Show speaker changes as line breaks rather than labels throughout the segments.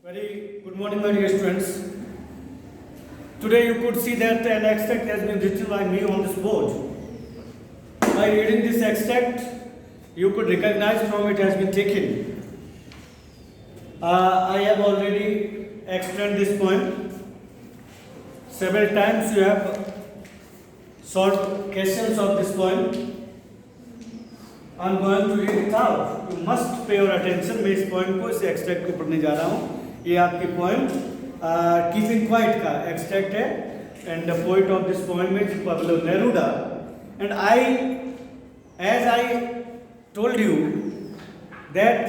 Very good morning, my dear students. Today you could see that an extract has been written by me on this board. By reading this extract, you could recognize from it has been taken. I have already explained this point several times. You have solved questions of this point. I'm going to read it out. You must pay your attention. मैं इस point को इस extract को पढ़ने जा रहा हूँ. ये आपकी poem Keeping Quiet का extract है, and the poet of this poem is Pablo Neruda. And as I told you that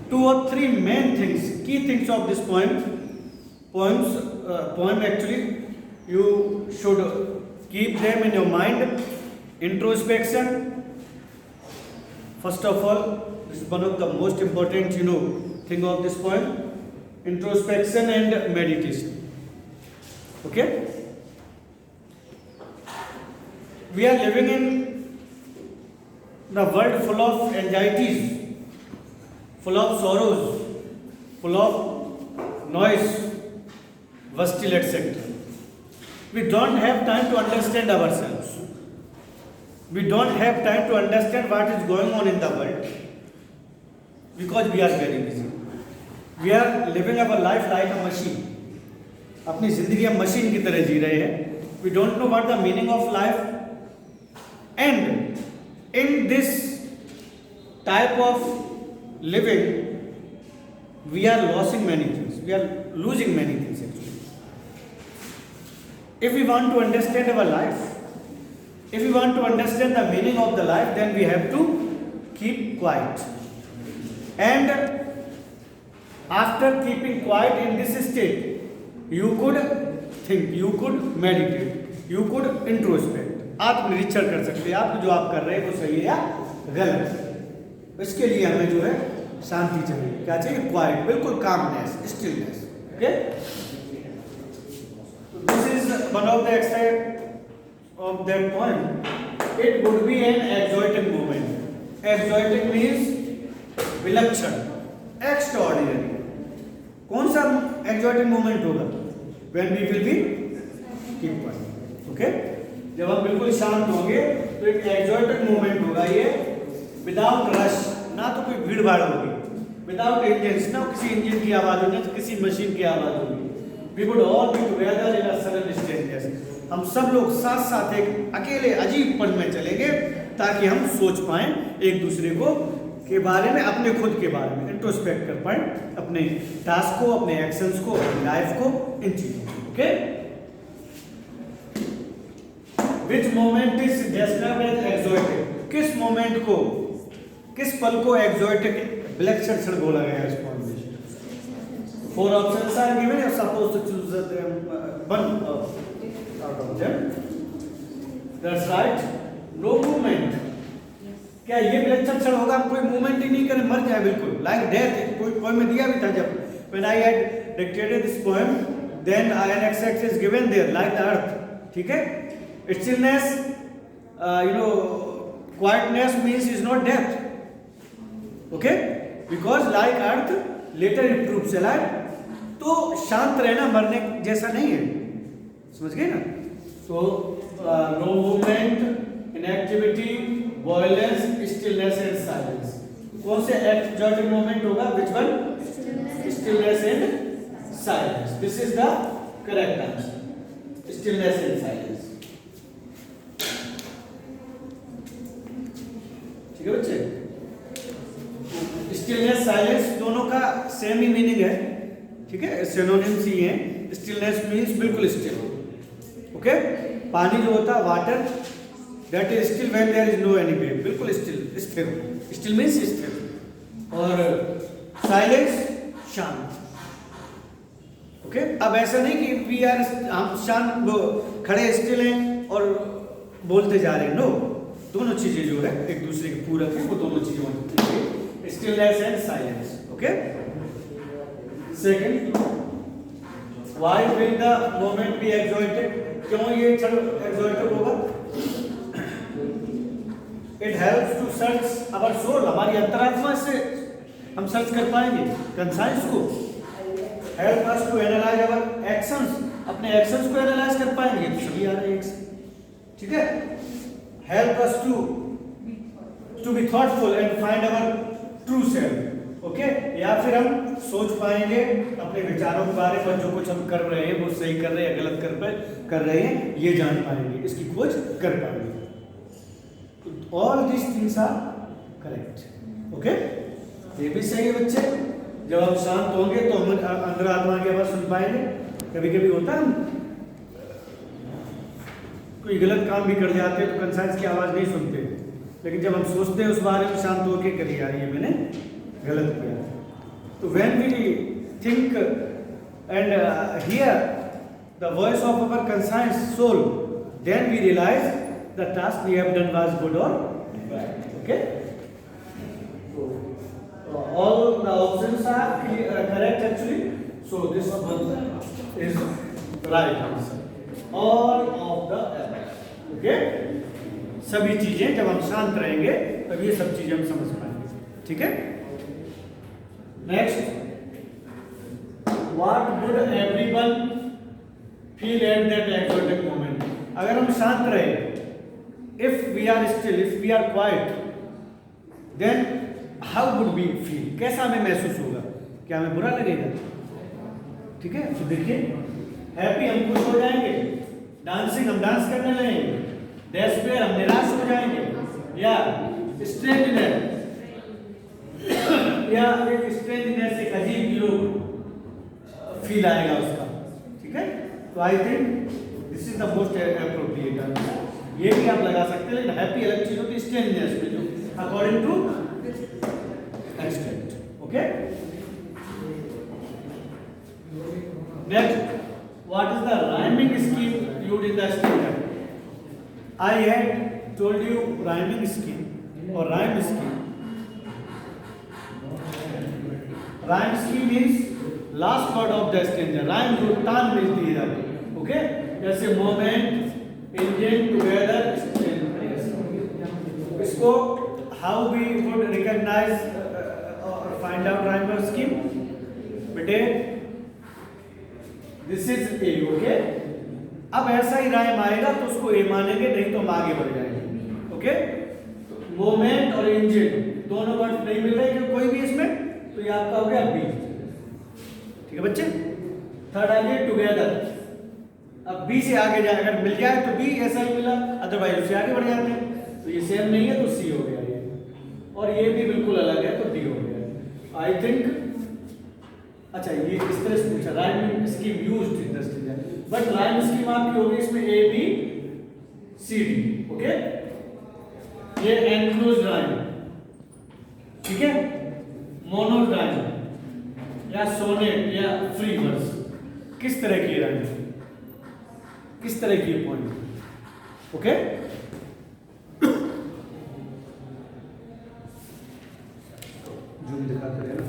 two or three main things, key things of this poem actually, you should keep them in your mind. Introspection, first of all, this is one of the most important thing of this poem. Introspection and meditation. Okay, we are living in the world full of anxieties, full of sorrows, full of noise, bustle, etc. We don't have time to understand ourselves. We don't have time to understand what is going on in the world because we are very busy. We are living our life like a machine. अपनी जिंदगी हम machine की तरह जी रहे हैं. We don't know what the meaning of life, and in this type of living, we are losing many things. We are losing many things actually. If we want to understand our life, if we want to understand the meaning of the life, then we have to keep quiet. And after keeping quiet in this state, you could think, you could meditate, you could introspect. आप निरीक्षण कर सकते हैं, आप जो आप कर रहे हैं वो सही है या गलत. इसके लिए हमें जो है शांति चाहिए. क्या चाहिए? क्वाइट, बिल्कुल calmness, stillness. Okay, this is one of the extract of that poem. It would be an exotic moment. Exotic means विलक्षण, extraordinary. कौन सा exotic moment होगा? When we will be keep quiet. Okay? जब हम बिल्कुल शांत होंगे तो एक exotic moment होगा ये. Without rush, ना तो कोई भीड़ भाड़ होगी. Without engines, ना किसी इंजन की आवाज होगी, ना किसी मशीन की आवाज होगी. We would all be together in a sudden stillness. हम सब लोग साथ साथ एक अकेले अजीब पल में चलेंगे ताकि हम सोच पाएं एक दूसरे को के बारे में, अपने खुद के बारे में इंट्रोस्पेक्ट कर पाएं, अपने टास्क को, अपने एक्शंस को, अपनी लाइफ को, इन चीजों को. Okay, which moment is described as exotic. किस मोमेंट को, किस पल को एक्सोटिक, विलक्षण क्षण बोला गया है इस पॉइंट में. 4 options are given. You are supposed to choose one out of them. That's right. No movement. क्या ये विलक्षण क्षण होगा? हम कोई मूवमेंट ही नहीं करें, मर जाए बिल्कुल. Like death. कोई पोएम में दिया भी था जब when I had dictated this poem, then an extract is given there like the earth. ठीक है? Stillness, quietness means is not death. Okay? Because like earth, later it proves alive. तो शांत रहना मरने जैसा नहीं है. समझ गए ना? So no movement, inactivity, violence, stillness and silence. कौन से exotic moment होगा? Which one? Stillness and silence. This is the correct answer. Stillness and silence. ठीक है बच्चे? स्टिलनेस साइलेंस दोनों का सेम ही मीनिंग है. ठीक है, सिनोनिम्स ही हैं. स्टिलनेस मींस बिल्कुल स्टिल. ओके, पानी जो होता है water, that is still when there is no any wave. बिल्कुल स्टिल, स्थिर. स्टिल मींस स्थिर. और साइलेंस शांत. ओके, अब ऐसा नहीं कि वी आर, हम शांत खड़े स्टिल हैं और बोलते जा रहे हैं. नो, दोनों चीजें जो है एक दूसरे के पूरक है, वो दोनों चीजें होती हैं. Stillness and silence. Okay. Second, why will the moment be exotic? क्यों ये क्षण exotic होगा? It helps to search our soul. हमारी अंतरात्मा से हम सर्च कर पाएंगे कंसाइंस को। Help us to analyse our actions, अपने एक्शंस को एनालाइज कर पाएंगे तो सभी आ रहे हैं, ठीक है। Help us to be thoughtful and find our true self, okay. या फिर हम सोच पाएंगे अपने विचारों के बारे में, जो कुछ हम कर रहे हैं वो सही कर रहे हैं या गलत कर रहे हैं ये जान पाएंगे, इसकी खोज कर पाएंगे। All this things are correct, okay. ये भी सही है बच्चे। जब हम शांत होंगे तो हम अंदर आत्मा की आवाज सुन पाएंगे। कभी कभी होता है हम कोई गलत काम भी कर जाते हैं तो कंसाइंस की आवाज नहीं सुनते, लेकिन जब हम सोचते हैं उस बारे में शांत होकर करिए यार ये मैंने गलत किया। तो when we think and hear the voice of our conscience soul, then we realise the task we have done was good और bad, okay. All the options are correct actually, so this one is right answer. All of the above, okay. सभी चीजें जब हम शांत रहेंगे तब ये सब चीजें हम समझ पाएंगे, ठीक है। Next, what would everyone feel at that exotic moment? अगर हम शांत रहे, if we are still, if we are quiet, then how would we feel? कैसा हमें महसूस होगा? क्या हमें बुरा लगेगा? ठीक है, तो देखिए, हैप्पी हम खुश हो जाएंगे, डांसिंग हम डांस करने लगेंगे, डेस्पेयर हम निराश हो जाएंगे, या स्ट्रेंजनेस या एक स्ट्रेंजनेस एक अजीब लोग फील आएगा उसका, ठीक है। तो I think this is the most appropriate answer. ये भी आप लगा सकते हैं, लेकिन हैप्पी अलग चीज होती है, स्ट्रेंजनेस में जो according to extent, okay. Next, what is the rhyming scheme used in the stanza? I had told you rhyming scheme or rhyme scheme. Rhyme scheme is last word of the stanza. Rhyme जो टान मिलती है जाके, okay. जैसे moment, engine, together, stanza. इसको how we would recognize find out rhyme scheme? बेटे this is A, okay? अब ऐसा ही राइम आएगा तो उसको ए मानेंगे, नहीं तो हम आगे बढ़ जाएंगे, ओके। मोमेंट और इंजन दोनों वर्ड नहीं मिल रहे कोई भी इसमें, तो ये आपका हो गया बी, ठीक है बच्चे। थर्ड आ गया टुगेदर, अब बी से आगे जाए, अगर मिल जाए तो बी ऐसा ही मिला, अदरवाइज उससे आगे बढ़ जाते हैं। तो ये सेम नहीं है तो सी हो गया ये, और ये भी बिल्कुल अलग है तो डी हो गया। आई थिंक, अच्छा ये इस तरह से पूछा rhyme scheme used in the stage, but rhyme scheme आपकी होगी इसमें A B C D, okay. ये एनक्लोज राइम, ठीक है, मोनो राइम या सोनेट या फ्री वर्स, किस तरह की राइम, किस तरह की पॉइंट, ओके। जूम दिखाते हैं ना,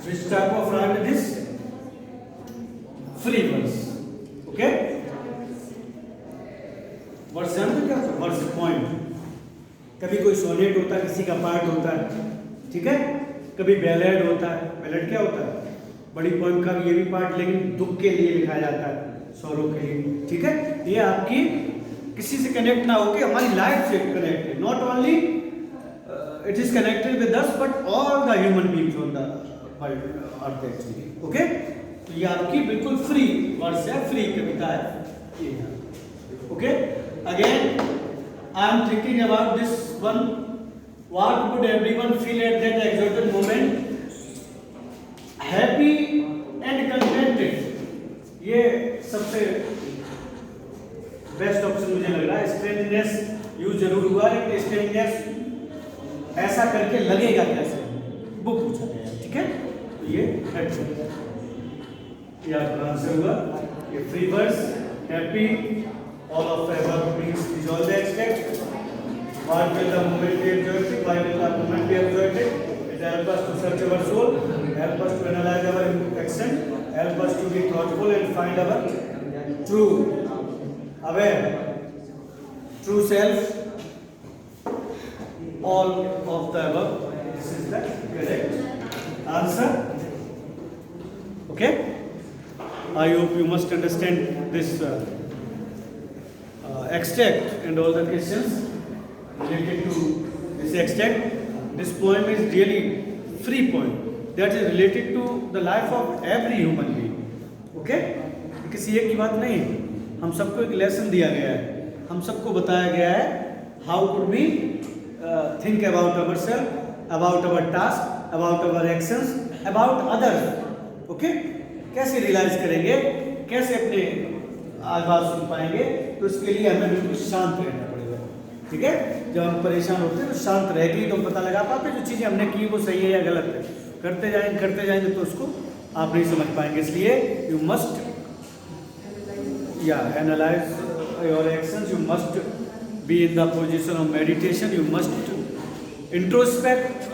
which type of rhyme it is? Free verse, okay. Verse जानते क्या होता है? वर्स पॉइंट, कभी कोई सोनेट होता है, किसी का पार्ट होता है, ठीक है, कभी बैलेड होता है। बैलेड क्या होता है? बड़ी पोएम का भी ये भी पार्ट, लेकिन दुख के लिए लिखा जाता है, सौरों के लिए, ठीक है। ये आपकी किसी से कनेक्ट ना होके हमारी लाइफ से कनेक्ट है, not only it is connected with us but all the human beings on the earth actually, okay. तो ये आपकी बिल्कुल फ्री वर्स है, फ्री कविता है ये, okay. Again I am thinking about this one, what would everyone feel at that exalted moment? Happy and contented, ये सबसे best option मुझे लग रहा है। स्ट्रेंजनेस यूज जरूर हुआ, लेकिन स्ट्रेंजनेस ऐसा करके लगेगा कैसे, वो पूछा गया, ठीक है। तो ये आपका आंसर हुआ, ये free verse happy. All of the above means resolve the extract. What will the movement be exerted? Why will the movement be exerted? It helps us to search our soul, help us to analyze our action, help us to be thoughtful and find our true, aware, true self. All of the above. This is the correct answer. Okay? I hope you must understand this extract and all the questions related to this extract. This poem is really free poem that is related to the life of every human being. Okay? किसी एक की बात नहीं, हम सबको एक lesson दिया गया है, हम सबको बताया गया है how could we think about ourselves, about our task, about our actions, about others. Okay? कैसे रियलाइज करेंगे, कैसे अपने आवाज सुन पाएंगे, तो इसके लिए हमें बिल्कुल शांत रहना पड़ेगा. ठीक है? जब हम परेशान होते हैं तो शांत रह के ही तो पता लगा पाते जो चीज़ें हमने की वो सही है या गलत है. करते जाएंगे तो उसको आप नहीं समझ पाएंगे. इसलिए you must analyse your actions, you must be in the position of meditation. You must introspect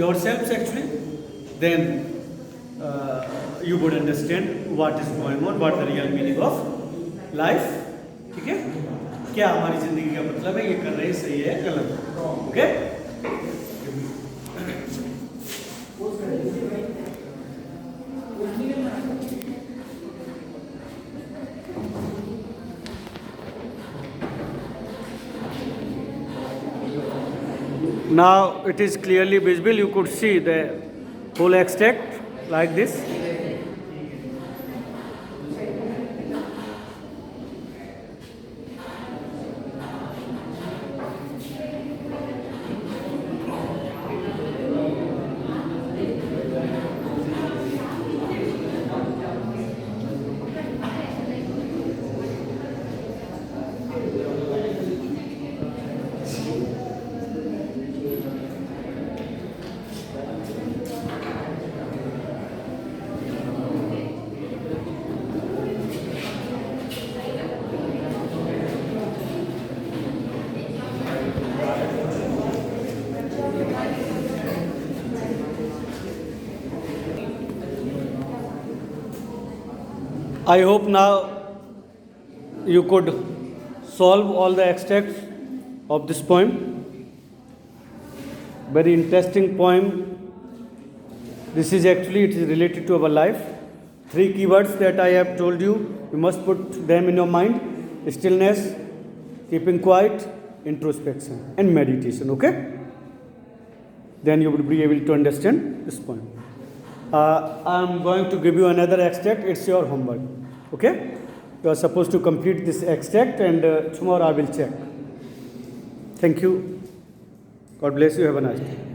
yourselves actually. Then you would understand what is going on, what the real meaning of life. ठीक है? क्या हमारी जिंदगी का मतलब है, ये कर रहे हैं सही है गलत. Okay? Now it is clearly visible. You could see the whole extract like this. I hope now you could solve all the extracts of this poem. Very interesting poem. This is actually, it is related to our life. 3 keywords that I have told you, you must put them in your mind. Stillness, keeping quiet, introspection and meditation. Okay? Then you will be able to understand this poem. I am going to give you another extract. It's your homework. Okay? You are supposed to complete this extract and tomorrow I will check. Thank you. God bless you. Have a nice day.